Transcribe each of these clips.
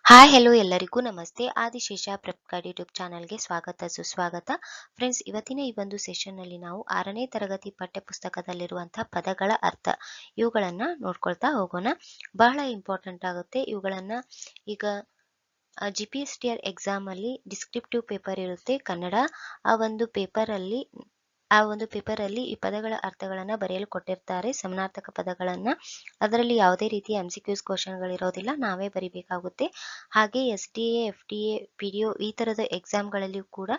Hi hello ಎಲ್ಲರಿಗೂ ನಮಸ್ತೆ. Adishesha prep YouTube ಚಾನಲ್ಗೆ ಸ್ವಾಗತ ಸುಸ್ವಾಗತ. ಫ್ರೆಂಡ್ಸ್, ಇವತ್ತಿನ ಈ ಒಂದು ಸೆಷನ್ನಲ್ಲಿ ನಾವು 6ನೇ ತರಗತಿ ಪಠ್ಯಪುಸ್ತಕದಲ್ಲಿರುವಂತಹ ಪದಗಳ ಅರ್ಥ ಇವುಗಳನ್ನು ನೋಡ್ಕೊಳ್ತಾ ಹೋಗೋಣ. ಬಹಳ ಇಂಪಾರ್ಟೆಂಟ್ ಆಗುತ್ತೆ ಇವುಗಳನ್ನು. ಈಗ GPSTR ಎಕ್ಸಾಮ್ ಅಲ್ಲಿ ಡಿಸ್ಕ್ರಿಪ್ಟಿವ್ ಪೇಪರ್ ಇರುತ್ತೆ ಕನ್ನಡ. ಆ ಒಂದು ಪೇಪರ್ ಅಲ್ಲಿ ಈ ಪದಗಳ ಅರ್ಥಗಳನ್ನ ಬರೆಯಲು ಕೊಟ್ಟಿರ್ತಾರೆ, ಸಮಾನಾರ್ಥಕ ಪದಗಳನ್ನ. ಅದರಲ್ಲಿ ಯಾವುದೇ ರೀತಿಯ MCQs ಕ್ವಶನ್ಗಳಿರೋದಿಲ್ಲ, ನಾವೇ ಬರಿಬೇಕಾಗುತ್ತೆ. ಹಾಗೆ SDA FTA PDO ಈ ತರದ ಎಕ್ಸಾಮ್ಗಳಲ್ಲಿಯೂ ಕೂಡ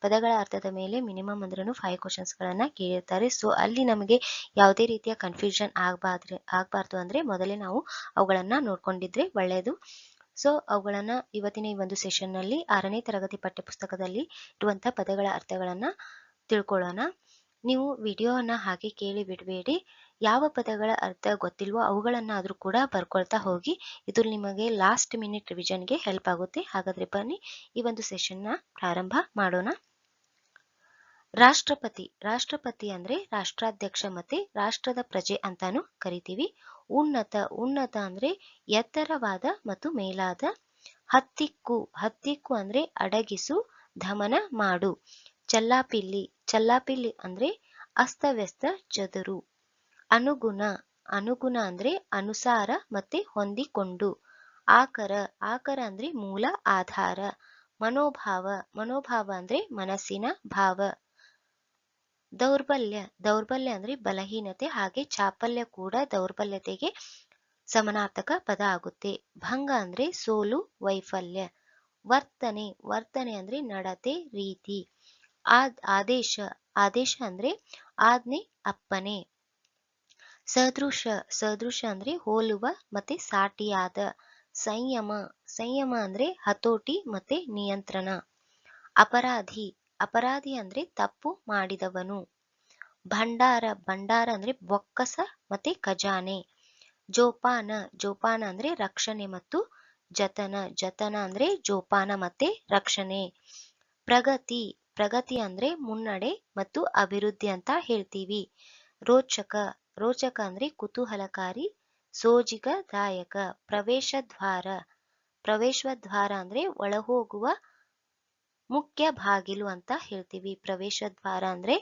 ಪದಗಳ ಅರ್ಥದ ಮೇಲೆ ಮಿನಿಮಮ್ ಅಂದ್ರೂ 5 ಕ್ವಶನ್ಸ್ಗಳನ್ನ ಕೇಳಿರ್ತಾರೆ. ಸೊ ಅಲ್ಲಿ ನಮಗೆ ಯಾವುದೇ ರೀತಿಯ ಕನ್ಫ್ಯೂಷನ್ ಆಗಬಾರ್ದು ಅಂದ್ರೆ ಮೊದಲೇ ನಾವು ಅವುಗಳನ್ನ ನೋಡ್ಕೊಂಡಿದ್ರೆ ಒಳ್ಳೆಯದು. ಸೊ ಅವುಗಳನ್ನ ಇವತ್ತಿನ ಈ ಒಂದು ಸೆಷನ್ ನಲ್ಲಿ 6ನೇ ತರಗತಿ ಪಠ್ಯಪುಸ್ತಕದಲ್ಲಿ ಇರುವಂತಹ ಪದಗಳ ಅರ್ಥಗಳನ್ನ ತಿಳ್ಕೊಳ್ಳೋಣ. ನೀವು ವಿಡಿಯೋವನ್ನ ಹಾಗೆ ಕೇಳಿ ಬಿಡಬೇಡಿ. ಯಾವ ಪದಗಳ ಅರ್ಥ ಗೊತ್ತಿಲ್ವೋ ಅವುಗಳನ್ನಾದ್ರೂ ಕೂಡ ಬರ್ಕೊಳ್ತಾ ಹೋಗಿ. ಇದು ನಿಮಗೆ ಲಾಸ್ಟ್ ಮಿನಿಟ್ ರಿವಿಷನ್ಗೆ ಹೆಲ್ಪ್ ಆಗುತ್ತೆ. ಹಾಗಾದ್ರೆ ಬನ್ನಿ ಈ ಒಂದು ಸೆಷನ್ನ ಪ್ರಾರಂಭ ಮಾಡೋಣ. ರಾಷ್ಟ್ರಪತಿ ಅಂದ್ರೆ ರಾಷ್ಟ್ರಾಧ್ಯಕ್ಷ ಮತ್ತೆ ರಾಷ್ಟ್ರದ ಪ್ರಜೆ ಅಂತಾನು ಕರಿತೀವಿ. ಉನ್ನತ ಅಂದ್ರೆ ಎತ್ತರವಾದ ಮತ್ತು ಮೇಲಾದ. ಹತ್ತಿಕ್ಕು ಅಂದ್ರೆ ಅಡಗಿಸು, ದಮನ ಮಾಡು. ಚಲ್ಲಾಪಿಲ್ಲಿ ಅಂದ್ರೆ ಅಸ್ತವ್ಯಸ್ತ, ಚದುರು. ಅನುಗುಣ ಅಂದ್ರೆ ಅನುಸಾರ ಮತ್ತೆ ಹೊಂದಿಕೊಂಡು. ಆಕರ ಅಂದ್ರೆ ಮೂಲ, ಆಧಾರ. ಮನೋಭಾವ ಅಂದ್ರೆ ಮನಸ್ಸಿನ ಭಾವ. ದೌರ್ಬಲ್ಯ ಅಂದ್ರೆ ಬಲಹೀನತೆ. ಹಾಗೆ ಚಾಪಲ್ಯ ಕೂಡ ದೌರ್ಬಲ್ಯತೆಗೆ ಸಮಾನಾರ್ಥಕ ಪದ ಆಗುತ್ತೆ. ಭಂಗ ಅಂದ್ರೆ ಸೋಲು, ವೈಫಲ್ಯ. ವರ್ತನೆ ಅಂದ್ರೆ ನಡತೆ, ರೀತಿ. ಆದೇಶ ಅಂದ್ರೆ ಆಜ್ಞೆ, ಅಪ್ಪನೆ. ಸದೃಶ ಅಂದ್ರೆ ಹೋಲುವ ಮತ್ತೆ ಸಾಟಿಯಾದ. ಸಂಯಮ ಅಂದ್ರೆ ಹತೋಟಿ ಮತ್ತೆ ನಿಯಂತ್ರಣ. ಅಪರಾಧಿ ಅಂದ್ರೆ ತಪ್ಪು ಮಾಡಿದವನು. ಭಂಡಾರ ಅಂದ್ರೆ ಬೊಕ್ಕಸ ಮತ್ತೆ ಖಜಾನೆ. ಜೋಪಾನ ಅಂದ್ರೆ ರಕ್ಷಣೆ ಮತ್ತು ಜತನ ಅಂದ್ರೆ ಜೋಪಾನ ಮತ್ತೆ ರಕ್ಷಣೆ. ಪ್ರಗತಿ ಅಂದ್ರೆ ಮುನ್ನಡೆ ಮತ್ತು ಅಭಿವೃದ್ಧಿ ಅಂತ ಹೇಳ್ತೀವಿ. ರೋಚಕ ಅಂದ್ರೆ ಕುತೂಹಲಕಾರಿ, ಸೋಜಿಗದಾಯಕ. ಪ್ರವೇಶದ್ವಾರ ಅಂದ್ರೆ ಒಳಹೋಗುವ ಮುಖ್ಯ ಬಾಗಿಲು ಅಂತ ಹೇಳ್ತೀವಿ. ಪ್ರವೇಶದ್ವಾರ ಅಂದ್ರೆ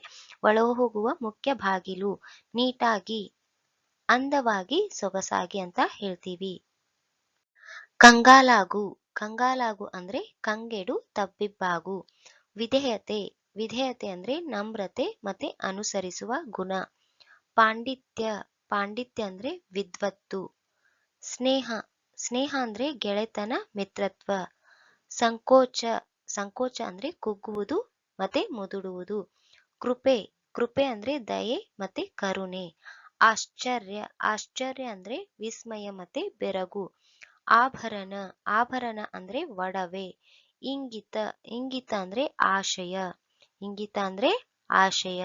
ಒಳಹೋಗುವ ಮುಖ್ಯ ಬಾಗಿಲು. ನೀಟಾಗಿ, ಅಂದವಾಗಿ, ಸೊಗಸಾಗಿ ಅಂತ ಹೇಳ್ತೀವಿ. ಕಂಗಾಲಾಗು ಅಂದ್ರೆ ಕಂಗೆಡು, ತಬ್ಬಿಬ್ಬಾಗು. ವಿಧೇಯತೆ ಅಂದ್ರೆ ನಮ್ರತೆ ಮತ್ತೆ ಅನುಸರಿಸುವ ಗುಣ. ಪಾಂಡಿತ್ಯ ಅಂದ್ರೆ ವಿದ್ವತ್ತು. ಸ್ನೇಹ ಅಂದ್ರೆ ಗೆಳೆತನ, ಮಿತ್ರತ್ವ. ಸಂಕೋಚ ಅಂದ್ರೆ ಕುಗ್ಗುವುದು ಮತ್ತೆ ಮುದುಡುವುದು. ಕೃಪೆ ಅಂದ್ರೆ ದಯೆ ಮತ್ತೆ ಕರುಣೆ. ಆಶ್ಚರ್ಯ ಅಂದ್ರೆ ವಿಸ್ಮಯ ಮತ್ತೆ ಬೆರಗು. ಆಭರಣ ಅಂದ್ರೆ ಒಡವೆ. ಇಂಗಿತ ಅಂದ್ರೆ ಆಶಯ.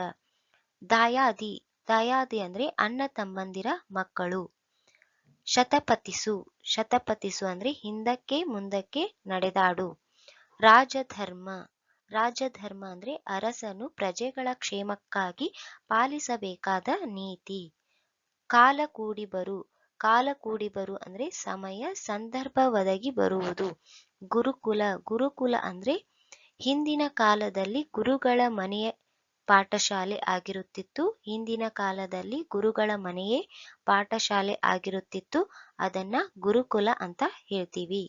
ದಾಯಾದಿ ಅಂದ್ರೆ ಅಣ್ಣ ತಮ್ಮಂದಿರ ಮಕ್ಕಳು. ಶತಪಥಿಸು ಅಂದ್ರೆ ಹಿಂದಕ್ಕೆ ಮುಂದಕ್ಕೆ ನಡೆದಾಡು. ರಾಜಧರ್ಮ ಅಂದ್ರೆ ಅರಸನು ಪ್ರಜೆಗಳ ಕ್ಷೇಮಕ್ಕಾಗಿ ಪಾಲಿಸಬೇಕಾದ ನೀತಿ. ಕಾಲ ಕೂಡಿ ಬರು ಅಂದ್ರೆ ಸಮಯ ಸಂದರ್ಭ ಒದಗಿ ಬರುವುದು. ಗುರುಕುಲ ಅಂದ್ರೆ ಹಿಂದಿನ ಕಾಲದಲ್ಲಿ ಗುರುಗಳ ಮನೆಯೇ ಪಾಠಶಾಲೆ ಆಗಿರುತ್ತಿತ್ತು. ಅದನ್ನ ಗುರುಕುಲ ಅಂತ ಹೇಳ್ತೀವಿ.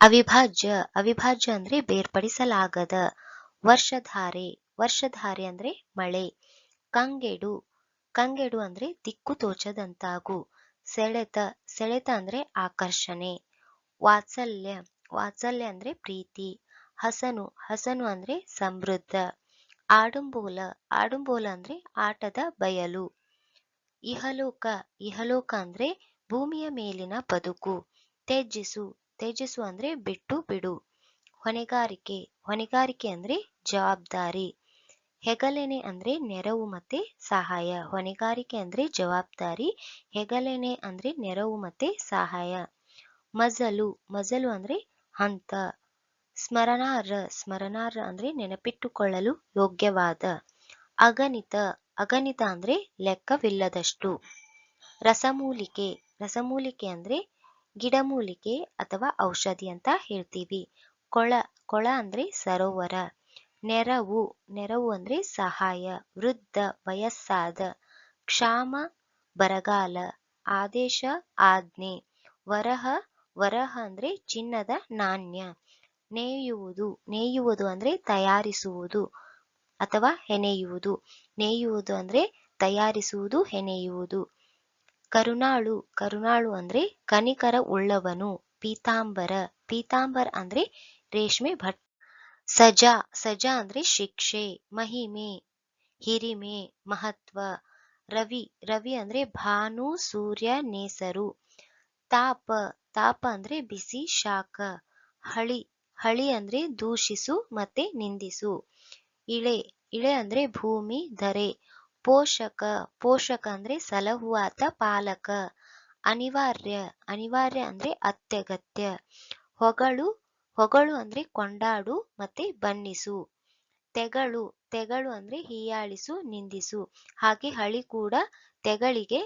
ಅವಿಭಾಜ್ಯ ಅಂದ್ರೆ ಬೇರ್ಪಡಿಸಲಾಗದ. ವರ್ಷಧಾರೆ ಅಂದ್ರೆ ಮಳೆ. ಕಂಗೆಡು ಅಂದ್ರೆ ದಿಕ್ಕು ತೋಚದಂತಾಗು. ಸೆಳೆತ ಅಂದ್ರೆ ಆಕರ್ಷಣೆ. ವಾತ್ಸಲ್ಯ ಅಂದ್ರೆ ಪ್ರೀತಿ. ಹಸನು ಅಂದ್ರೆ ಸಮೃದ್ಧ. ಆಡುಂಬೋಲ ಅಂದ್ರೆ ಆಟದ ಬಯಲು. ಇಹಲೋಕ ಅಂದ್ರೆ ಭೂಮಿಯ ಮೇಲಿನ ಬದುಕು. ತ್ಯಜಿಸು ಅಂದ್ರೆ ಬಿಟ್ಟು ಬಿಡು. ಹೊಣೆಗಾರಿಕೆ ಅಂದ್ರೆ ಜವಾಬ್ದಾರಿ. ಹೆಗಲೆಣೆ ಅಂದ್ರೆ ನೆರವು ಮತ್ತೆ ಸಹಾಯ. ಹೊಣೆಗಾರಿಕೆ ಅಂದ್ರೆ ಜವಾಬ್ದಾರಿ, ಹೆಗಲೆಣೆ ಅಂದ್ರೆ ನೆರವು ಮತ್ತೆ ಸಹಾಯ. ಮಜಲು ಅಂದ್ರೆ ಹಂತ. ಸ್ಮರಣಾರ್ಹ ಅಂದ್ರೆ ನೆನಪಿಟ್ಟುಕೊಳ್ಳಲು ಯೋಗ್ಯವಾದ. ಅಗಣಿತ ಅಂದ್ರೆ ಲೆಕ್ಕವಿಲ್ಲದಷ್ಟು. ರಸಮೂಲಿಕೆ ಅಂದ್ರೆ ಗಿಡಮೂಲಿಕೆ ಅಥವಾ ಔಷಧಿ ಅಂತ ಹೇಳ್ತೀವಿ. ಕೊಳ ಕೊಳ ಅಂದ್ರೆ ಸರೋವರ. ನೆರವು ನೆರವು ಅಂದ್ರೆ ಸಹಾಯ. ವೃದ್ಧ ವಯಸ್ಸಾದ. ಕ್ಷಾಮ ಬರಗಾಲ. ಆದೇಶ ಆಜ್ಞೆ. ವರಹ ವರಹ ಅಂದ್ರೆ ಚಿನ್ನದ ನಾಣ್ಯ. ನೇಯುವುದು ನೇಯುವುದು ಅಂದ್ರೆ ತಯಾರಿಸುವುದು ಅಥವಾ ಹೆಣೆಯುವುದು. ನೇಯುವುದು ಅಂದ್ರೆ ತಯಾರಿಸುವುದು, ಹೆಣೆಯುವುದು. ಕರುಣಾಳು ಕರುಣಾಳು ಅಂದ್ರೆ ಕನಿಕರ ಉಳ್ಳವನು. ಪೀತಾಂಬರ ಪೀತಾಂಬರ ಅಂದ್ರೆ ರೇಷ್ಮೆ ಬಟ್ಟೆ. ಸಜಾ ಸಜಾ ಅಂದ್ರೆ ಶಿಕ್ಷೆ. ಮಹಿಮೆ ಹಿರಿಮೆ, ಮಹತ್ವ. ರವಿ ರವಿ ಅಂದ್ರೆ ಭಾನು, ಸೂರ್ಯ, ನೇಸರು. ತಾಪ ತಾಪ ಅಂದ್ರೆ ಬಿಸಿ, ಶಾಖ. ಹಳಿ ಹಳಿ ಅಂದ್ರೆ ದೂಷಿಸು ಮತ್ತೆ ನಿಂದಿಸು. ಇಳೆ ಇಳೆ ಅಂದ್ರೆ ಭೂಮಿ, ಧರೆ. ಪೋಷಕ ಪೋಷಕ ಅಂದ್ರೆ ಸಲಹುವಾತ, ಪಾಲಕ. ಅನಿವಾರ್ಯ ಅನಿವಾರ್ಯ ಅಂದ್ರೆ ಅತ್ಯಗತ್ಯ. ಹೊಗಳು ಹೊಗಳು ಅಂದ್ರೆ ಕೊಂಡಾಡು ಮತ್ತೆ ಬಣ್ಣಿಸು. ತೆಗಳು ತೆಗಳು ಅಂದ್ರೆ ಹೀಯಾಳಿಸು, ನಿಂದಿಸು. ಹಾಗೆ ಹಳಿ ಕೂಡ ತೆಗಳಿಗೆ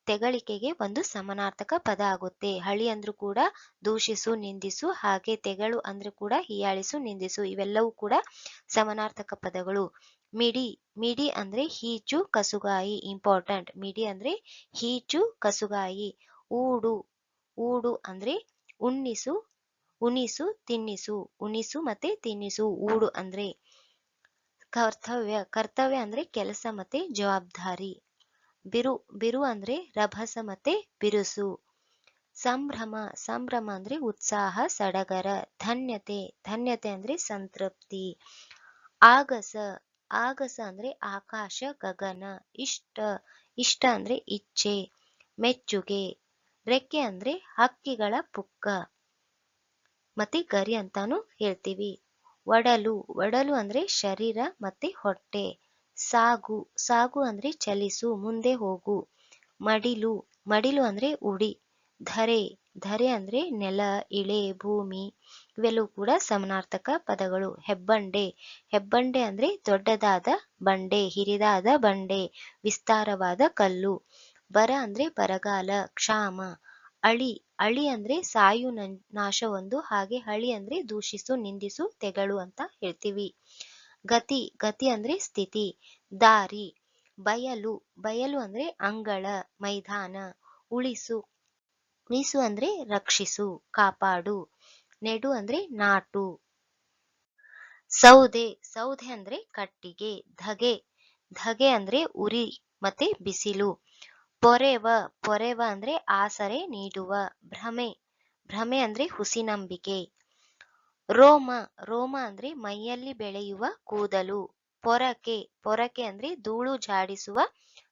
ತೆಗಳಿಕೆಗೆ ಒಂದು ಸಮಾನಾರ್ಥಕ ಪದ ಆಗುತ್ತೆ. ಹಳಿ ಅಂದ್ರೂ ಕೂಡ ದೂಷಿಸು, ನಿಂದಿಸು. ಹಾಗೆ ತೆಗಳು ಅಂದ್ರೆ ಕೂಡ ಹೀಯಾಳಿಸು, ನಿಂದಿಸು. ಇವೆಲ್ಲವೂ ಕೂಡ ಸಮಾನಾರ್ಥಕ ಪದಗಳು. ಮಿಡಿ ಮಿಡಿ ಅಂದ್ರೆ ಹೀಚು, ಕಸುಗಾಯಿ. ಇಂಪಾರ್ಟೆಂಟ್. ಮಿಡಿ ಅಂದ್ರೆ ಹೀಚು, ಕಸುಗಾಯಿ. ಊಡು ಊಡು ಅಂದ್ರೆ ಉಣ್ಣಿಸು, ಉಣಿಸು, ತಿನ್ನಿಸು. ಉಣಿಸು ಮತ್ತೆ ತಿನ್ನಿಸು ಊಡು ಅಂದ್ರೆ. ಕರ್ತವ್ಯ ಕರ್ತವ್ಯ ಅಂದ್ರೆ ಕೆಲಸ ಮತ್ತೆ ಜವಾಬ್ದಾರಿ. ಬಿರು ಬಿರು ಅಂದ್ರೆ ರಭಸ ಮತ್ತೆ ಬಿರುಸು. ಸಂಭ್ರಮ ಸಂಭ್ರಮ ಅಂದ್ರೆ ಉತ್ಸಾಹ, ಸಡಗರ. ಧನ್ಯತೆ ಧನ್ಯತೆ ಅಂದ್ರೆ ಸಂತೃಪ್ತಿ. ಆಗಸ ಆಗಸ ಅಂದ್ರೆ ಆಕಾಶ, ಗಗನ. ಇಷ್ಟ ಇಷ್ಟ ಅಂದ್ರೆ ಇಚ್ಛೆ, ಮೆಚ್ಚುಗೆ. ರೆಕ್ಕೆ ಅಂದ್ರೆ ಹಕ್ಕಿಗಳ ಪುಕ್ಕ ಮತ್ತೆ ಗರಿ ಅಂತಾನು ಹೇಳ್ತೀವಿ. ಒಡಲು ಒಡಲು ಅಂದ್ರೆ ಶರೀರ ಮತ್ತೆ ಹೊಟ್ಟೆ. ಸಾಗು ಸಾಗು ಅಂದ್ರೆ ಚಲಿಸು, ಮುಂದೆ ಹೋಗು. ಮಡಿಲು ಮಡಿಲು ಅಂದ್ರೆ ಉಡಿ. ಧರೆ ಧರೆ ಅಂದ್ರೆ ನೆಲ, ಇಳೆ, ಭೂಮಿ. ಇವೆಲ್ಲವೂ ಕೂಡ ಸಮಾನಾರ್ಥಕ ಪದಗಳು. ಹೆಬ್ಬಂಡೆ ಹೆಬ್ಬಂಡೆ ಅಂದ್ರೆ ದೊಡ್ಡದಾದ ಬಂಡೆ, ಹಿರಿದಾದ ಬಂಡೆ, ವಿಸ್ತಾರವಾದ ಕಲ್ಲು. ಬರ ಅಂದ್ರೆ ಬರಗಾಲ, ಕ್ಷಾಮ. ಅಳಿ ಅಳಿ ಅಂದ್ರೆ ಸಾಯು, ನಾಶವೊಂದು. ಹಾಗೆ ಹಳಿ ಅಂದ್ರೆ ದೂಷಿಸು, ನಿಂದಿಸು, ತೆಗಳು ಅಂತ ಹೇಳ್ತೀವಿ. ಗತಿ ಗತಿ ಅಂದ್ರೆ ಸ್ಥಿತಿ, ದಾರಿ. ಬಯಲು ಬಯಲು ಅಂದ್ರೆ ಅಂಗಳ, ಮೈದಾನ. ಉಳಿಸು ಉಳಿಸು ಅಂದ್ರೆ ರಕ್ಷಿಸು, ಕಾಪಾಡು. ನೆಡು ಅಂದ್ರೆ ನಾಟು. ಸೌದೆ ಸೌದೆ ಅಂದ್ರೆ ಕಟ್ಟಿಗೆ. ಧಗೆ ಧಗೆ ಅಂದ್ರೆ ಉರಿ ಮತ್ತೆ ಬಿಸಿಲು. ಪೊರೆವ ಪೊರೆವ ಅಂದ್ರೆ ಆಸರೆ ನೀಡುವ. ಭ್ರಮೆ ಭ್ರಮೆ ಅಂದ್ರೆ ಹುಸಿನಂಬಿಕೆ. ರೋಮ ರೋಮ ಅಂದ್ರೆ ಮೈಯಲ್ಲಿ ಬೆಳೆಯುವ ಕೂದಲು. ಪೊರಕೆ ಪೊರಕೆ ಅಂದ್ರೆ ಧೂಳು ಜಾಡಿಸುವ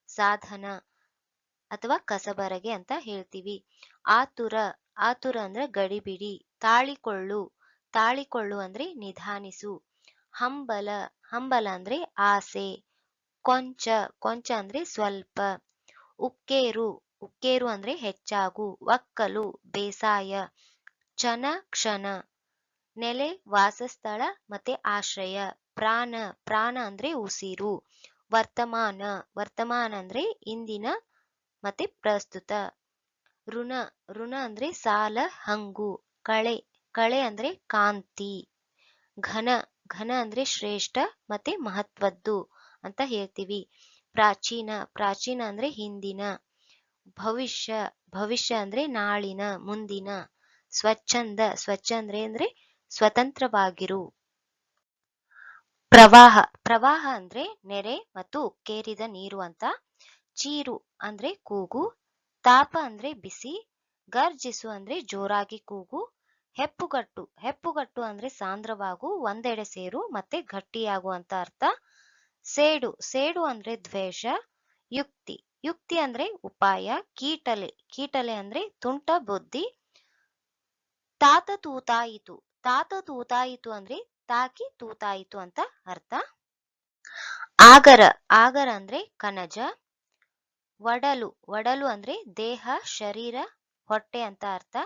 ಸಾಧನ ಅಥವಾ ಕಸಬರಗೆ ಅಂತ ಹೇಳ್ತೀವಿ. ಆತುರ ಆತುರ ಅಂದ್ರೆ ಗಡಿಬಿಡಿ. ತಾಳಿಕೊಳ್ಳು ತಾಳಿಕೊಳ್ಳು ಅಂದ್ರೆ ನಿಧಾನಿಸು. ಹಂಬಲ ಹಂಬಲ ಅಂದ್ರೆ ಆಸೆ. ಕೊಂಚ ಕೊಂಚ ಅಂದ್ರೆ ಸ್ವಲ್ಪ. ಉಕ್ಕೇರು ಉಕ್ಕೇರು ಅಂದ್ರೆ ಹೆಚ್ಚಾಗು. ಒಕ್ಕಲು ಬೇಸಾಯ. ಚನ ಕ್ಷಣ. ನೆಲೆ ವಾಸಸ್ಥಳ ಮತ್ತೆ ಆಶ್ರಯ. ಪ್ರಾಣ ಪ್ರಾಣ ಅಂದ್ರೆ ಉಸಿರು. ವರ್ತಮಾನ ವರ್ತಮಾನ ಅಂದ್ರೆ ಇಂದಿನ ಮತ್ತೆ ಪ್ರಸ್ತುತ. ಋಣ ಋಣ ಅಂದ್ರೆ ಸಾಲ, ಹಂಗು. ಕಳೆ ಕಳೆ ಅಂದ್ರೆ ಕಾಂತಿ. ಘನ ಘನ ಅಂದ್ರೆ ಶ್ರೇಷ್ಠ ಮತ್ತೆ ಮಹತ್ವದ್ದು ಅಂತ ಹೇಳ್ತೀವಿ. ಪ್ರಾಚೀನ ಪ್ರಾಚೀನ ಅಂದ್ರೆ ಹಿಂದಿನ. ಭವಿಷ್ಯ ಭವಿಷ್ಯ ಅಂದ್ರೆ ನಾಳಿನ, ಮುಂದಿನ. ಸ್ವಚ್ಛಂದ ಸ್ವಚ್ಛಂದ ಅಂದ್ರೆ ಸ್ವತಂತ್ರವಾಗಿರು. ಪ್ರವಾಹ ಪ್ರವಾಹ ಅಂದ್ರೆ ನೆರೆ ಮತ್ತು ಉಕ್ಕೇರಿದ ನೀರು ಅಂತ. ಚೀರು ಅಂದ್ರೆ ಕೂಗು. ತಾಪ ಅಂದ್ರೆ ಬಿಸಿ. ಗರ್ಜಿಸು ಅಂದ್ರೆ ಜೋರಾಗಿ ಕೂಗು. ಹೆಪ್ಪುಗಟ್ಟು ಹೆಪ್ಪುಗಟ್ಟು ಅಂದ್ರೆ ಸಾಂದ್ರವಾಗು, ಒಂದೆಡೆ ಸೇರು ಮತ್ತೆ ಗಟ್ಟಿಯಾಗು ಅಂತ ಅರ್ಥ. ಸೇಡು ಸೇಡು ಅಂದ್ರೆ ದ್ವೇಷ. ಯುಕ್ತಿ ಯುಕ್ತಿ ಅಂದ್ರೆ ಉಪಾಯ. ಕೀಟಲೆ ಕೀಟಲೆ ಅಂದ್ರೆ ತುಂಟ ಬುದ್ಧಿ. ತಾತ ತೂತಾಯಿತು ತಾತ ತೂತಾಯಿತು ಅಂದ್ರೆ ತಾಕಿ ತೂತಾಯಿತು ಅಂತ ಅರ್ಥ. ಆಗರ ಆಗರ ಅಂದ್ರೆ ಕನಜ. ಒಡಲು ಒಡಲು ಅಂದ್ರೆ ದೇಹ, ಶರೀರ, ಹೊಟ್ಟೆ ಅಂತ ಅರ್ಥ.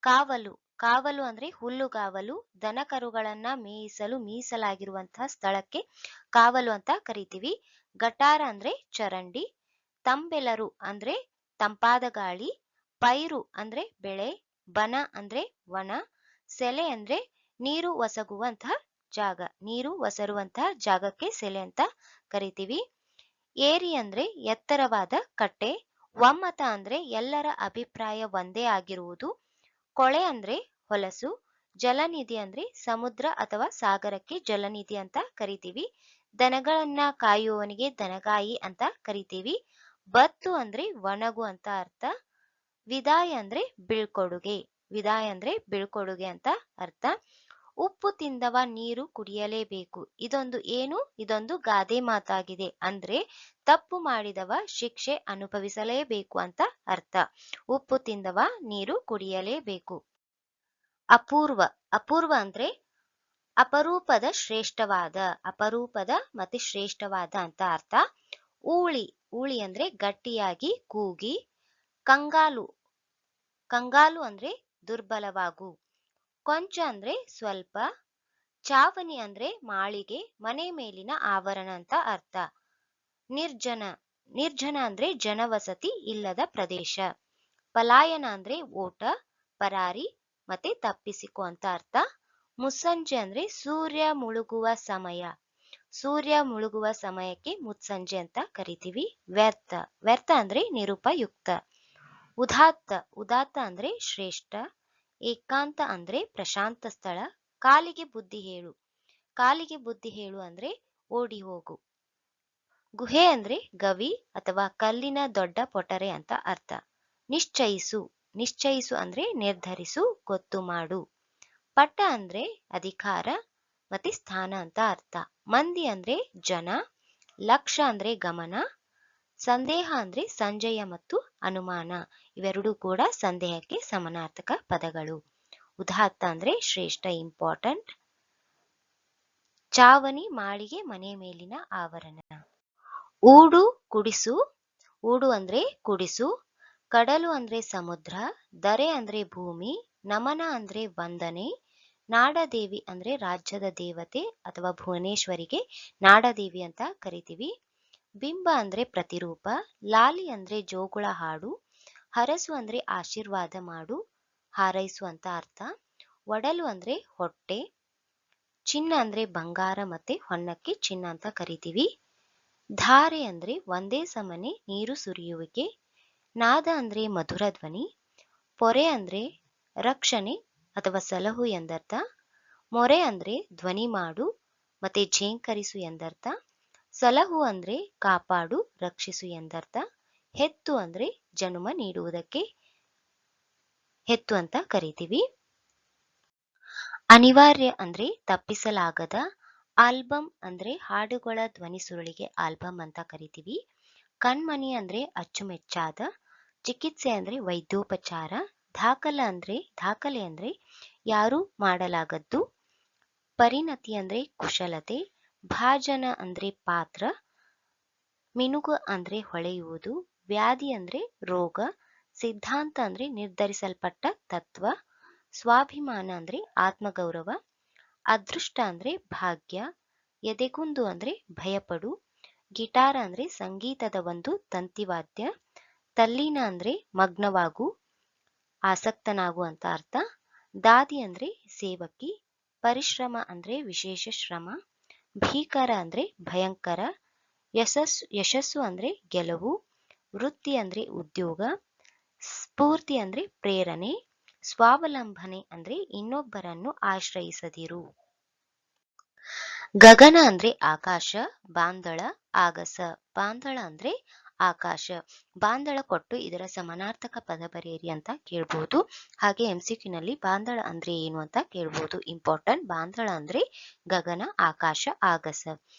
ಕಾವಲು ಕಾವಲು ಅಂದ್ರೆ ಹುಲ್ಲುಗಾವಲು. ದನಕರುಗಳನ್ನ ಮೇಯಿಸಲು ಮೀಸಲಾಗಿರುವಂತಹ ಸ್ಥಳಕ್ಕೆ ಕಾವಲು ಅಂತ ಕರಿತೀವಿ. ಗಟಾರ ಅಂದ್ರೆ ಚರಂಡಿ. ತಂಬೆಲರು ಅಂದ್ರೆ ತಂಪಾದ ಗಾಳಿ. ಪೈರು ಅಂದ್ರೆ ಬೆಳೆ. ಬನ ಅಂದ್ರೆ ವನ, ಸೆಲೆ ಅಂದ್ರೆ ನೀರು ಒಸಗುವಂತಹ ಜಾಗ, ನೀರು ಒಸರುವಂತಹ ಜಾಗಕ್ಕೆ ಸೆಲೆ ಅಂತ ಕರಿತೀವಿ. ಏರಿ ಅಂದ್ರೆ ಎತ್ತರವಾದ ಕಟ್ಟೆ, ಒಮ್ಮತ ಅಂದ್ರೆ ಎಲ್ಲರ ಅಭಿಪ್ರಾಯ ಒಂದೇ ಆಗಿರುವುದು, ಕೊಳೆ ಅಂದ್ರೆ ಹೊಲಸು, ಜಲನಿಧಿ ಅಂದ್ರೆ ಸಮುದ್ರ ಅಥವಾ ಸಾಗರಕ್ಕೆ ಜಲನಿಧಿ ಅಂತ ಕರಿತೀವಿ. ದನಗಳನ್ನ ಕಾಯುವವನಿಗೆ ದನಗಾಯಿ ಅಂತ ಕರಿತೀವಿ. ಬತ್ತು ಅಂದ್ರೆ ಒಣಗು ಅಂತ ಅರ್ಥ. ವಿದಾಯ ಅಂದ್ರೆ ಬೀಳ್ಕೊಡುಗೆ, ವಿದಾಯ ಅಂದ್ರೆ ಬೀಳ್ಕೊಡುಗೆ ಅಂತ ಅರ್ಥ. ಉಪ್ಪು ತಿಂದವ ನೀರು ಕುಡಿಯಲೇಬೇಕು, ಇದೊಂದು ಗಾದೆ ಮಾತಾಗಿದೆ. ಅಂದ್ರೆ ತಪ್ಪು ಮಾಡಿದವ ಶಿಕ್ಷೆ ಅನುಭವಿಸಲೇಬೇಕು ಅಂತ ಅರ್ಥ. ಉಪ್ಪು ತಿಂದವ ನೀರು ಕುಡಿಯಲೇಬೇಕು. ಅಪೂರ್ವ, ಅಪೂರ್ವ ಅಂದ್ರೆ ಅಪರೂಪದ ಶ್ರೇಷ್ಠವಾದ, ಅಪರೂಪದ ಮತ್ತೆ ಶ್ರೇಷ್ಠವಾದ ಅಂತ ಅರ್ಥ. ಊಳಿ, ಊಳಿ ಅಂದ್ರೆ ಗಟ್ಟಿಯಾಗಿ ಕೂಗಿ. ಕಂಗಾಲು, ಕಂಗಾಲು ಅಂದ್ರೆ ದುರ್ಬಲವಾಗು. ಕೊಂಚ ಅಂದ್ರೆ ಸ್ವಲ್ಪ. ಚಾವಣಿ ಅಂದ್ರೆ ಮಾಳಿಗೆ, ಮನೆ ಮೇಲಿನ ಆವರಣ ಅಂತ ಅರ್ಥ. ನಿರ್ಜನ, ನಿರ್ಜನ ಅಂದ್ರೆ ಜನವಸತಿ ಇಲ್ಲದ ಪ್ರದೇಶ. ಪಲಾಯನ ಅಂದ್ರೆ ಓಟ, ಪರಾರಿ ಮತ್ತೆ ತಪ್ಪಿಸಿಕೊ ಅಂತ ಅರ್ಥ. ಮುಸ್ಸಂಜೆ ಅಂದ್ರೆ ಸೂರ್ಯ ಮುಳುಗುವ ಸಮಯ, ಸೂರ್ಯ ಮುಳುಗುವ ಸಮಯಕ್ಕೆ ಮುಸ್ಸಂಜೆ ಅಂತ ಕರಿತೀವಿ. ವ್ಯರ್ಥ, ವ್ಯರ್ಥ ಅಂದ್ರೆ ನಿರುಪಯುಕ್ತ. ಉದಾತ್ತ, ಉದಾತ್ತ ಅಂದ್ರೆ ಶ್ರೇಷ್ಠ. ಏಕಾಂತ ಅಂದ್ರೆ ಪ್ರಶಾಂತ ಸ್ಥಳ. ಕಾಲಿಗೆ ಬುದ್ಧಿ ಹೇಳು, ಕಾಲಿಗೆ ಬುದ್ಧಿ ಹೇಳು ಅಂದ್ರೆ ಓಡಿ ಹೋಗು. ಗುಹೆ ಅಂದ್ರೆ ಗವಿ ಅಥವಾ ಕಲ್ಲಿನ ದೊಡ್ಡ ಪೊಟರೆ ಅಂತ ಅರ್ಥ. ನಿಶ್ಚಯಿಸು, ನಿಶ್ಚಯಿಸು ಅಂದ್ರೆ ನಿರ್ಧರಿಸು, ಗೊತ್ತು ಮಾಡು. ಪಟ್ಟ ಅಂದ್ರೆ ಅಧಿಕಾರ ಮತ್ತೆ ಸ್ಥಾನ ಅಂತ ಅರ್ಥ. ಮಂದಿ ಅಂದ್ರೆ ಜನ. ಲಕ್ಷ್ಯ ಅಂದ್ರೆ ಗಮನ. ಸಂದೇಹ ಅಂದ್ರೆ ಸಂಜಯ ಮತ್ತು ಅನುಮಾನ, ಇವೆರಡೂ ಕೂಡ ಸಂದೇಹಕ್ಕೆ ಸಮಾನಾರ್ಥಕ ಪದಗಳು. ಉದಾತ್ತ ಅಂದ್ರೆ ಶ್ರೇಷ್ಠ, ಇಂಪಾರ್ಟೆಂಟ್. ಚಾವಣಿ ಮಾಳಿಗೆ, ಮನೆ ಮೇಲಿನ ಆವರಣ. ಊಡು ಕುಡಿಸು, ಊಡು ಅಂದ್ರೆ ಕುಡಿಸು. ಕಡಲು ಅಂದ್ರೆ ಸಮುದ್ರ. ದರೆ ಅಂದ್ರೆ ಭೂಮಿ. ನಮನ ಅಂದ್ರೆ ವಂದನೆ. ನಾಡದೇವಿ ಅಂದ್ರೆ ರಾಜ್ಯದ ದೇವತೆ ಅಥವಾ ಭುವನೇಶ್ವರಿಗೆ ನಾಡದೇವಿ ಅಂತ ಕರಿತೀವಿ. ಬಿಂಬ ಅಂದ್ರೆ ಪ್ರತಿರೂಪ. ಲಾಲಿ ಅಂದ್ರೆ ಜೋಗುಳ ಹಾಡು. ಹರಸು ಅಂದ್ರೆ ಆಶೀರ್ವಾದ ಮಾಡು, ಹಾರೈಸು ಅಂತ ಅರ್ಥ. ಒಡಲು ಅಂದ್ರೆ ಹೊಟ್ಟೆ. ಚಿನ್ನ ಅಂದ್ರೆ ಬಂಗಾರ ಮತ್ತೆ ಹೊನ್ನಕ್ಕೆ ಚಿನ್ನ ಅಂತ ಕರಿತೀವಿ. ಧಾರೆ ಅಂದ್ರೆ ಒಂದೇ ಸಮನೆ ನೀರು ಸುರಿಯುವಿಕೆ. ನಾದ ಅಂದ್ರೆ ಮಧುರ ಧ್ವನಿ. ಪೊರೆ ಅಂದ್ರೆ ರಕ್ಷಣೆ ಅಥವಾ ಸಲಹು ಎಂದರ್ಥ. ಮೊರೆ ಅಂದ್ರೆ ಧ್ವನಿ ಮಾಡು ಮತ್ತೆ ಝೇಂಕರಿಸು ಎಂದರ್ಥ. ಸಲಹು ಅಂದ್ರೆ ಕಾಪಾಡು, ರಕ್ಷಿಸು ಎಂದರ್ಥ. ಹೆತ್ತು ಅಂದ್ರೆ ಜನುಮ ನೀಡುವುದಕ್ಕೆ ಹೆತ್ತು ಅಂತ ಕರಿತೀವಿ. ಅನಿವಾರ್ಯ ಅಂದ್ರೆ ತಪ್ಪಿಸಲಾಗದ. ಆಲ್ಬಮ್ ಅಂದ್ರೆ ಹಾಡುಗಳ ಧ್ವನಿ ಸುರುಳಿಗೆ ಆಲ್ಬಮ್ ಅಂತ ಕರಿತೀವಿ. ಕಣ್ಮಣಿ ಅಂದ್ರೆ ಅಚ್ಚುಮೆಚ್ಚಾದ. ಚಿಕಿತ್ಸೆ ಅಂದ್ರೆ ವೈದ್ಯೋಪಚಾರ. ದಾಖಲೆ ಅಂದ್ರೆ ಯಾರು ಮಾಡಲಾಗದ್ದು. ಪರಿಣತಿ ಅಂದ್ರೆ ಕುಶಲತೆ. ಭಾಜನ ಅಂದ್ರೆ ಪಾತ್ರ. ಮಿನುಗು ಅಂದ್ರೆ ಹೊಳೆಯುವುದು. ವ್ಯಾಧಿ ಅಂದ್ರೆ ರೋಗ. ಸಿದ್ಧಾಂತ ಅಂದ್ರೆ ನಿರ್ಧರಿಸಲ್ಪಟ್ಟ ತತ್ವ. ಸ್ವಾಭಿಮಾನ ಅಂದ್ರೆ ಆತ್ಮಗೌರವ. ಅದೃಷ್ಟ ಅಂದ್ರೆ ಭಾಗ್ಯ. ಎದೆಗುಂದು ಅಂದ್ರೆ ಭಯಪಡು. ಗಿಟಾರ ಅಂದ್ರೆ ಸಂಗೀತದ ಒಂದು ತಂತಿವಾದ್ಯ. ತಲ್ಲೀನ ಅಂದ್ರೆ ಮಗ್ನವಾಗು, ಆಸಕ್ತನಾಗು ಅಂತ ಅರ್ಥ. ದಾದಿ ಅಂದ್ರೆ ಸೇವಕಿ. ಪರಿಶ್ರಮ ಅಂದ್ರೆ ವಿಶೇಷ ಶ್ರಮ. ಭೀಕರ ಅಂದ್ರೆ ಭಯಂಕರ. ಯಶಸ್ಸು ಅಂದ್ರೆ ಗೆಲುವು. ವೃತ್ತಿ ಅಂದ್ರೆ ಉದ್ಯೋಗ. ಸ್ಫೂರ್ತಿ ಅಂದ್ರೆ ಪ್ರೇರಣೆ. ಸ್ವಾವಲಂಬನೆ ಅಂದ್ರೆ ಇನ್ನೊಬ್ಬರನ್ನು ಆಶ್ರಯಿಸದಿರು. ಗಗನ ಅಂದ್ರೆ ಆಕಾಶ. ಬಾಂದಳ, ಆಗಸ. ಬಾಂದಳ ಅಂದ್ರೆ ಆಕಾಶ. ಬಾಂದಳ ಕೊಟ್ಟು ಇದರ ಸಮಾನಾರ್ಥಕ ಪದ ಬರೆಯಿರಿ ಅಂತ ಕೇಳ್ಬಹುದು. ಹಾಗೆ MCQ ನಲ್ಲಿ ಬಾಂದಳ ಅಂದ್ರೆ ಏನು ಅಂತ ಕೇಳ್ಬಹುದು. ಇಂಪಾರ್ಟೆಂಟ್. ಬಾಂದಳ ಅಂದ್ರೆ ಗಗನ, ಆಕಾಶ, ಆಗಸ.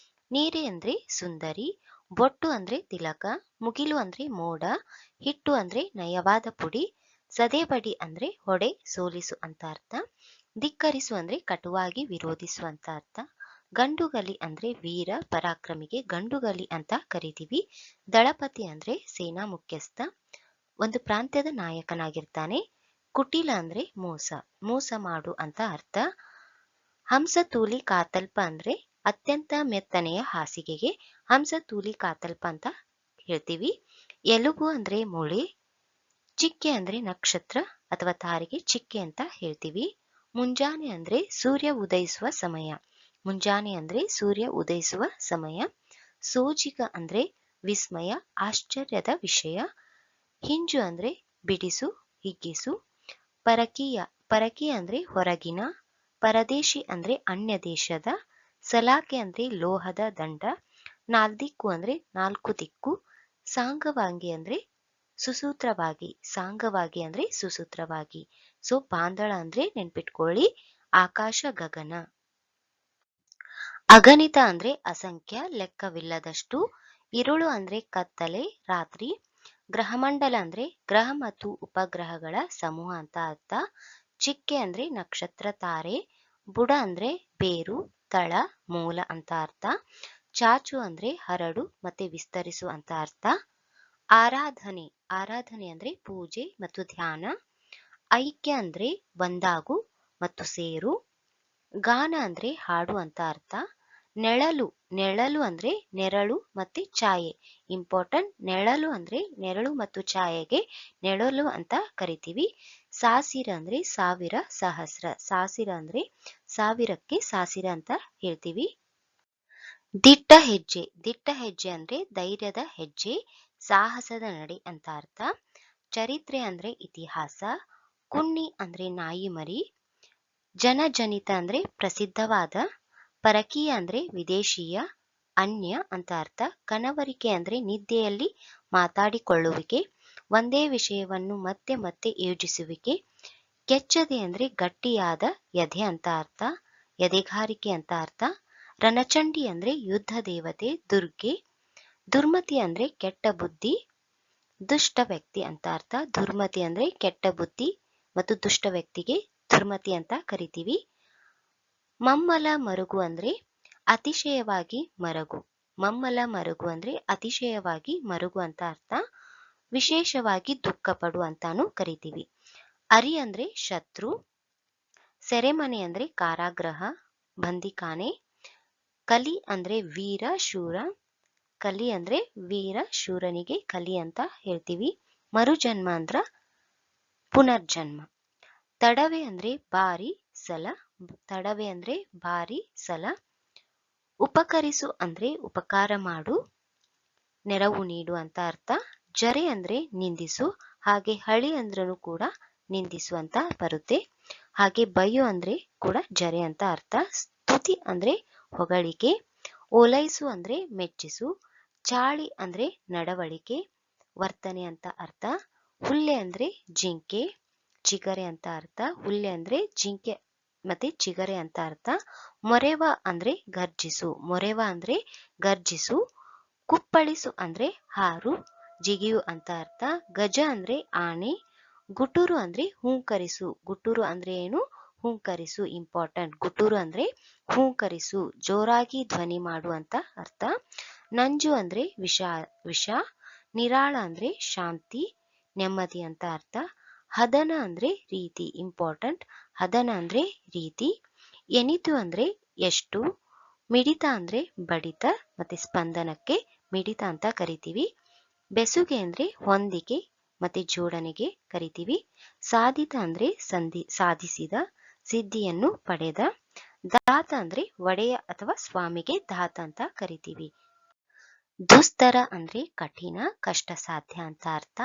ನೀರೆ ಅಂದ್ರೆ ಸುಂದರಿ. ಬೊಟ್ಟು ಅಂದ್ರೆ ತಿಲಕ. ಮುಗಿಲು ಅಂದ್ರೆ ಮೋಡ. ಹಿಟ್ಟು ಅಂದ್ರೆ ನಯವಾದ ಪುಡಿ. ಸದೆಬಡಿ ಅಂದ್ರೆ ಹೊಡೆ, ಸೋಲಿಸು ಅಂತ ಅರ್ಥ. ಧಿಕ್ಕರಿಸು ಅಂದ್ರೆ ಕಟುವಾಗಿ ವಿರೋಧಿಸು ಅಂತ ಅರ್ಥ. ಗಂಡುಗಲಿ ಅಂದ್ರೆ ವೀರ, ಪರಾಕ್ರಮಿಗೆ ಗಂಡುಗಲಿ ಅಂತ ಕರಿತೀವಿ. ದಳಪತಿ ಅಂದ್ರೆ ಸೇನಾ ಮುಖ್ಯಸ್ಥ, ಒಂದು ಪ್ರಾಂತ್ಯದ ನಾಯಕನಾಗಿರ್ತಾನೆ. ಕುಟಿಲ ಅಂದ್ರೆ ಮೋಸ, ಮೋಸ ಮಾಡು ಅಂತ ಅರ್ಥ. ಹಂಸತೂಲಿ ಕಾತಲ್ಪ ಅಂದ್ರೆ ಅತ್ಯಂತ ಮೆತ್ತನೆಯ ಹಾಸಿಗೆಗೆ ಹಂಸತೂಲಿ ಕಾತಲ್ಪ ಅಂತ ಹೇಳ್ತೀವಿ. ಎಲುಬು ಅಂದ್ರೆ ಮೂಳೆ. ಚಿಕ್ಕೆ ಅಂದ್ರೆ ನಕ್ಷತ್ರ. ಅಥವಾ ತಾರೆಗೆ ಚಿಕ್ಕೆ ಅಂತ ಹೇಳ್ತೀವಿ. ಮುಂಜಾನೆ ಅಂದ್ರೆ ಸೂರ್ಯ ಉದಯಿಸುವ ಸಮಯ. ಮುಂಜಾನೆ ಅಂದ್ರೆ ಸೂರ್ಯ ಉದಯಿಸುವ ಸಮಯ. ಸೋಜಿಗ ಅಂದ್ರೆ ವಿಸ್ಮಯ, ಆಶ್ಚರ್ಯದ ವಿಷಯ. ಹಿಂಜು ಅಂದ್ರೆ ಬಿಡಿಸು, ಹಿಗ್ಗಿಸು. ಪರಕೀಯ, ಪರಕೀಯ ಅಂದ್ರೆ ಹೊರಗಿನ. ಪರದೇಶಿ ಅಂದ್ರೆ ಅನ್ಯ ದೇಶದ. ಸಲಾಕೆ ಅಂದ್ರೆ ಲೋಹದ ದಂಡ. ನಾಲ್ದಿಕ್ಕು ಅಂದ್ರೆ ನಾಲ್ಕು ದಿಕ್ಕು. ಸಾಂಗವಾಂಗಿ ಅಂದ್ರೆ ಸುಸೂತ್ರವಾಗಿ. ಸಾಂಗವಾಗಿ ಅಂದ್ರೆ ಸುಸೂತ್ರವಾಗಿ. ಸೊ ಬಾಂದಳ ಅಂದ್ರೆ ನೆನ್ಪಿಟ್ಕೊಳ್ಳಿ ಆಕಾಶ ಗಗನ. ಅಗಣಿತ ಅಂದ್ರೆ ಅಸಂಖ್ಯ, ಲೆಕ್ಕವಿಲ್ಲದಷ್ಟು. ಇರುಳು ಅಂದ್ರೆ ಕತ್ತಲೆ, ರಾತ್ರಿ. ಗ್ರಹಮಂಡಲ ಅಂದ್ರೆ ಗ್ರಹ ಮತ್ತು ಉಪಗ್ರಹಗಳ ಸಮೂಹ ಅಂತ ಅರ್ಥ. ಚಿಕ್ಕೆ ಅಂದ್ರೆ ನಕ್ಷತ್ರ, ತಾರೆ. ಬುಡ ಅಂದ್ರೆ ಬೇರು, ತಳ, ಮೂಲ ಅಂತ ಅರ್ಥ. ಚಾಚು ಅಂದ್ರೆ ಹರಡು ಮತ್ತೆ ವಿಸ್ತರಿಸು ಅಂತ ಅರ್ಥ. ಆರಾಧನೆ, ಆರಾಧನೆ ಅಂದ್ರೆ ಪೂಜೆ ಮತ್ತು ಧ್ಯಾನ. ಐಕ್ಯ ಅಂದ್ರೆ ಒಂದಾಗು ಮತ್ತು ಸೇರು. ಗಾನ ಅಂದ್ರೆ ಹಾಡು ಅಂತ ಅರ್ಥ. ನೆಳಲು, ನೆಳಲು ಅಂದ್ರೆ ನೆರಳು ಮತ್ತೆ ಛಾಯೆ. ಇಂಪಾರ್ಟೆಂಟ್, ನೆಳಲು ಅಂದ್ರೆ ನೆರಳು ಮತ್ತು ಛಾಯೆಗೆ ನೆಳಲು ಅಂತ ಕರಿತೀವಿ. ಸಾಸಿರ ಅಂದ್ರೆ ಸಾವಿರ, ಸಹಸ್ರ. ಸಾಸಿರ ಅಂದ್ರೆ ಸಾವಿರಕ್ಕೆ ಸಾಸಿರ ಅಂತ ಹೇಳ್ತೀವಿ. ದಿಟ್ಟ ಹೆಜ್ಜೆ, ದಿಟ್ಟ ಹೆಜ್ಜೆ ಅಂದ್ರೆ ಧೈರ್ಯದ ಹೆಜ್ಜೆ, ಸಾಹಸದ ನಡೆ ಅಂತ ಅರ್ಥ. ಚರಿತ್ರೆ ಅಂದ್ರೆ ಇತಿಹಾಸ. ಕುನ್ನಿ ಅಂದ್ರೆ ನಾಯಿ ಮರಿ. ಜನಜನಿತ ಅಂದ್ರೆ ಪ್ರಸಿದ್ಧವಾದ. ಪರಕೀಯ ಅಂದ್ರೆ ವಿದೇಶೀಯ, ಅನ್ಯ ಅಂತ ಅರ್ಥ. ಕನವರಿಕೆ ಅಂದ್ರೆ ನಿದ್ದೆಯಲ್ಲಿ ಮಾತಾಡಿಕೊಳ್ಳುವಿಕೆ, ಒಂದೇ ವಿಷಯವನ್ನು ಮತ್ತೆ ಮತ್ತೆ ಯೋಜಿಸುವಿಕೆ. ಕೆಚ್ಚದೆ ಅಂದ್ರೆ ಗಟ್ಟಿಯಾದ ಎದೆ ಅಂತ ಅರ್ಥ, ಎದೆಗಾರಿಕೆ ಅಂತ ಅರ್ಥ. ರಣಚಂಡಿ ಅಂದ್ರೆ ಯುದ್ಧ ದೇವತೆ, ದುರ್ಗೆ. ದುರ್ಮತಿ ಅಂದ್ರೆ ಕೆಟ್ಟ ಬುದ್ಧಿ, ದುಷ್ಟ ವ್ಯಕ್ತಿ ಅಂತ ಅರ್ಥ. ದುರ್ಮತಿ ಅಂದ್ರೆ ಕೆಟ್ಟ ಬುದ್ಧಿ ಮತ್ತು ದುಷ್ಟ ವ್ಯಕ್ತಿಗೆ ದುರ್ಮತಿ ಅಂತ ಕರಿತೀವಿ. ಮಮ್ಮಲ ಮರುಗು ಅಂದ್ರೆ ಅತಿಶಯವಾಗಿ ಮರಗು. ಮಮ್ಮಲ ಮರುಗು ಅಂದ್ರೆ ಅತಿಶಯವಾಗಿ ಮರುಗು ಅಂತ ಅರ್ಥ. ವಿಶೇಷವಾಗಿ ದುಃಖ ಪಡು ಅಂತಾನು ಕರಿತೀವಿ. ಅರಿ ಅಂದ್ರೆ ಶತ್ರು. ಸೆರೆಮನೆ ಅಂದ್ರೆ ಕಾರಾಗೃಹ, ಬಂದಿಖಾನೆ. ಕಲಿ ಅಂದ್ರೆ ವೀರ, ಶೂರ. ಕಲಿ ಅಂದ್ರೆ ವೀರ, ಶೂರನಿಗೆ ಕಲಿ ಅಂತ ಹೇಳ್ತೀವಿ. ಮರುಜನ್ಮ ಅಂದ್ರ ಪುನರ್ಜನ್ಮ. ತಡವೆ ಅಂದ್ರೆ ಬಾರಿ, ಸಲ. ತಡವೆ ಅಂದ್ರೆ ಬಾರಿ, ಸಲ. ಉಪಕರಿಸು ಅಂದ್ರೆ ಉಪಕಾರ ಮಾಡು, ನೆರವು ನೀಡು ಅಂತ ಅರ್ಥ. ಜರೆ ಅಂದ್ರೆ ನಿಂದಿಸು, ಹಾಗೆ ಹಳಿ ಅಂದ್ರೂ ಕೂಡ ನಿಂದಿಸು ಅಂತ ಬರುತ್ತೆ. ಹಾಗೆ ಬಯ್ಯು ಅಂದ್ರೆ ಕೂಡ ಜರೆ ಅಂತ ಅರ್ಥ. ಸ್ತುತಿ ಅಂದ್ರೆ ಹೊಗಳಿಕೆ. ಓಲೈಸು ಅಂದ್ರೆ ಮೆಚ್ಚಿಸು. ಚಾಳಿ ಅಂದ್ರೆ ನಡವಳಿಕೆ, ವರ್ತನೆ ಅಂತ ಅರ್ಥ. ಹುಲ್ಲೆ ಅಂದ್ರೆ ಜಿಂಕೆ, ಚಿಗರೆ ಅಂತ ಅರ್ಥ. ಹುಲ್ಲೆ ಅಂದ್ರೆ ಜಿಂಕೆ ಮತ್ತೆ ಚಿಗರೆ ಅಂತ ಅರ್ಥ. ಮೊರೆವ ಅಂದ್ರೆ ಗರ್ಜಿಸು. ಮೊರೆವ ಅಂದ್ರೆ ಗರ್ಜಿಸು. ಕುಪ್ಪಳಿಸು ಅಂದ್ರೆ ಹಾರು, ಜಿಗಿಯು ಅಂತ ಅರ್ಥ. ಗಜ ಅಂದ್ರೆ ಆನೆ. ಗುಟುರು ಅಂದ್ರೆ ಹೂಂಕರಿಸು. ಗುಟುರು ಅಂದ್ರೆ ಏನು? ಹೂಂಕರಿಸು. ಇಂಪಾರ್ಟೆಂಟ್. ಗುಟುರು ಅಂದ್ರೆ ಹೂಂಕರಿಸು, ಜೋರಾಗಿ ಧ್ವನಿ ಮಾಡು ಅಂತ ಅರ್ಥ. ನಂಜು ಅಂದ್ರೆ ವಿಷ, ವಿಷ. ನಿರಾಳ ಅಂದ್ರೆ ಶಾಂತಿ, ನೆಮ್ಮದಿ ಅಂತ ಅರ್ಥ. ಹದನ ಅಂದ್ರೆ ರೀತಿ. ಇಂಪಾರ್ಟೆಂಟ್. ಹದನ ಅಂದ್ರೆ ರೀತಿ. ಎನಿತು ಅಂದ್ರೆ ಎಷ್ಟು. ಮಿಡಿತ ಅಂದ್ರೆ ಬಡಿತ ಮತ್ತೆ ಸ್ಪಂದನಕ್ಕೆ ಮಿಡಿತ ಅಂತ ಕರಿತೀವಿ. ಬೆಸುಗೆ ಅಂದ್ರೆ ಹೊಂದಿಕೆ ಮತ್ತೆ ಜೋಡಣೆಗೆ ಕರಿತೀವಿ. ಸಾಧಿತ ಅಂದ್ರೆ ಸಾಧಿಸಿದ, ಸಿದ್ಧಿಯನ್ನು ಪಡೆದ. ದಾತ ಅಂದ್ರೆ ಒಡೆಯ ಅಥವಾ ಸ್ವಾಮಿಗೆ ದಾತ ಅಂತ ಕರಿತೀವಿ. ದುಸ್ತರ ಅಂದ್ರೆ ಕಠಿಣ, ಕಷ್ಟ ಸಾಧ್ಯ ಅಂತ ಅರ್ಥ.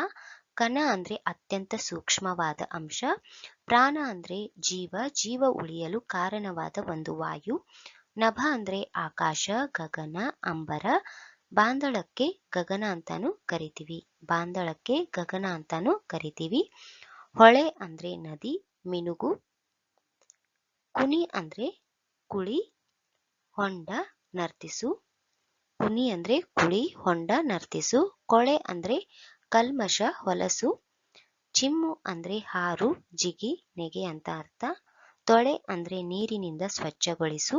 ಕಣ ಅಂದ್ರೆ ಅತ್ಯಂತ ಸೂಕ್ಷ್ಮವಾದ ಅಂಶ. ಪ್ರಾಣ ಅಂದ್ರೆ ಜೀವ, ಜೀವ ಉಳಿಯಲು ಕಾರಣವಾದ ಒಂದು ವಾಯು. ನಭ ಅಂದ್ರೆ ಆಕಾಶ, ಗಗನ, ಅಂಬರ. ಬಾಂದಳಕ್ಕೆ ಗಗನ ಅಂತಾನು ಕರಿತೀವಿ. ಬಾಂದಳಕ್ಕೆ ಗಗನ ಅಂತಾನು ಕರಿತೀವಿ. ಹೊಳೆ ಅಂದ್ರೆ ನದಿ, ಮಿನುಗು. ಕುನಿ ಅಂದ್ರೆ ಕುಳಿ, ಹೊಂಡ, ನರ್ತಿಸು. ಕುನಿ ಅಂದ್ರೆ ಕುಳಿ, ಹೊಂಡ, ನರ್ತಿಸು. ಕೊಳೆ ಅಂದ್ರೆ ಕಲ್ಮಶ, ಹೊಲಸು. ಚಿಮ್ಮು ಅಂದ್ರೆ ಹಾರು, ಜಿಗಿ, ನೆಗೆ ಅಂತ ಅರ್ಥ. ತೊಳೆ ಅಂದ್ರೆ ನೀರಿನಿಂದ ಸ್ವಚ್ಛಗೊಳಿಸು.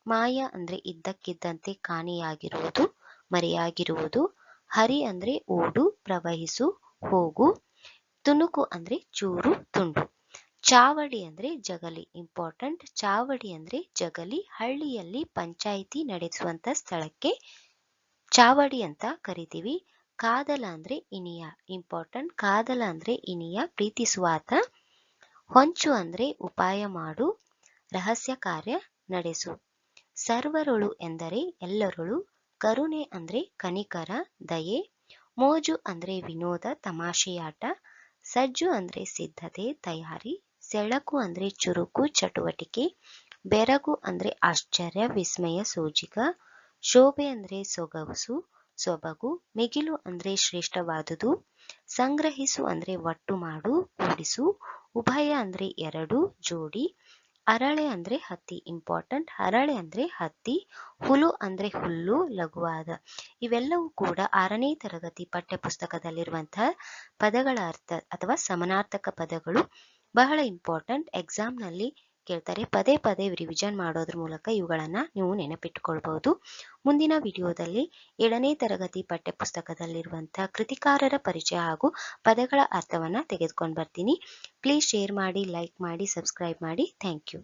ಮಾಯ ಅಂದ್ರೆ ಇದ್ದಕ್ಕಿದ್ದಂತೆ ಕಾಣೆಯಾಗಿರುವುದು, ಮರೆಯಾಗಿರುವುದು. ಹರಿ ಅಂದ್ರೆ ಓಡು, ಪ್ರವಹಿಸು, ಹೋಗು. ತುಣುಕು ಅಂದ್ರೆ ಚೂರು, ತುಂಡು. ಚಾವಡಿ ಅಂದ್ರೆ ಜಗಲಿ. ಇಂಪಾರ್ಟೆಂಟ್. ಚಾವಡಿ ಅಂದ್ರೆ ಜಗಲಿ. ಹಳ್ಳಿಯಲ್ಲಿ ಪಂಚಾಯಿತಿ ನಡೆಸುವಂತ ಸ್ಥಳಕ್ಕೆ ಚಾವಡಿ ಅಂತ ಕರಿತೀವಿ. ಕಾದಲ ಅಂದ್ರೆ ಇನಿಯ. ಇಂಪಾರ್ಟೆಂಟ್. ಕಾದಲ ಅಂದ್ರೆ ಇನಿಯ, ಪ್ರೀತಿಸುವಾತ. ಹೊಂಚು ಅಂದ್ರೆ ಉಪಾಯ ಮಾಡು, ರಹಸ್ಯ ಕಾರ್ಯ ನಡೆಸು. ಸರ್ವರೊಳು ಎಂದರೆ ಎಲ್ಲರೊಳು. ಕರುಣೆ ಅಂದ್ರೆ ಕನಿಕರ, ದಯೆ. ಮೋಜು ಅಂದ್ರೆ ವಿನೋದ, ತಮಾಷೆಯಾಟ. ಸಜ್ಜು ಅಂದ್ರೆ ಸಿದ್ಧತೆ, ತಯಾರಿ. ಸೆಳಕು ಅಂದ್ರೆ ಚುರುಕು, ಚಟುವಟಿಕೆ. ಬೆರಗು ಅಂದ್ರೆ ಆಶ್ಚರ್ಯ, ವಿಸ್ಮಯ, ಸೋಜಿಗ. ಶೋಭೆ ಅಂದ್ರೆ ಸೊಗಸು, ಸೊಬಗು. ಮಿಗಿಲು ಅಂದ್ರೆ ಶ್ರೇಷ್ಠವಾದುದು. ಸಂಗ್ರಹಿಸು ಅಂದ್ರೆ ಒಟ್ಟು ಮಾಡು, ಕೂಡಿಸು. ಉಭಯ ಅಂದ್ರೆ ಎರಡು, ಜೋಡಿ. ಅರಳೆ ಅಂದ್ರೆ ಹತ್ತಿ, ಇಂಪಾರ್ಟೆಂಟ್. ಹರಳೆ ಅಂದ್ರೆ ಹತ್ತಿ. ಹುಲು ಅಂದ್ರೆ ಹುಲ್ಲು, ಲಘುವಾದ. ಇವೆಲ್ಲವೂ ಕೂಡ 6ನೇ ತರಗತಿ ಪಠ್ಯಪುಸ್ತಕದಲ್ಲಿರುವಂತಹ ಪದಗಳ ಅರ್ಥ ಅಥವಾ ಸಮಾನಾರ್ಥಕ ಪದಗಳು. ಬಹಳ ಇಂಪಾರ್ಟೆಂಟ್, ಎಕ್ಸಾಮ್ನಲ್ಲಿ ಕೇಳ್ತಾರೆ. ಪದೇ ಪದೇ ರಿವಿಷನ್ ಮಾಡೋದ್ರ ಮೂಲಕ ಇವುಗಳನ್ನ ನೀವು ನೆನಪಿಟ್ಟುಕೊಳ್ಬಹುದು. ಮುಂದಿನ ವಿಡಿಯೋದಲ್ಲಿ 7ನೇ ತರಗತಿ ಪಠ್ಯಪುಸ್ತಕದಲ್ಲಿರುವಂತಹ ಕೃತಿಕಾರರ ಪರಿಚಯ ಹಾಗೂ ಪದಗಳ ಅರ್ಥವನ್ನ ತೆಗೆದುಕೊಂಡು ಬರ್ತೀನಿ. ಪ್ಲೀಸ್ ಶೇರ್ ಮಾಡಿ, ಲೈಕ್ ಮಾಡಿ, ಸಬ್ಸ್ಕ್ರೈಬ್ ಮಾಡಿ. Thank you.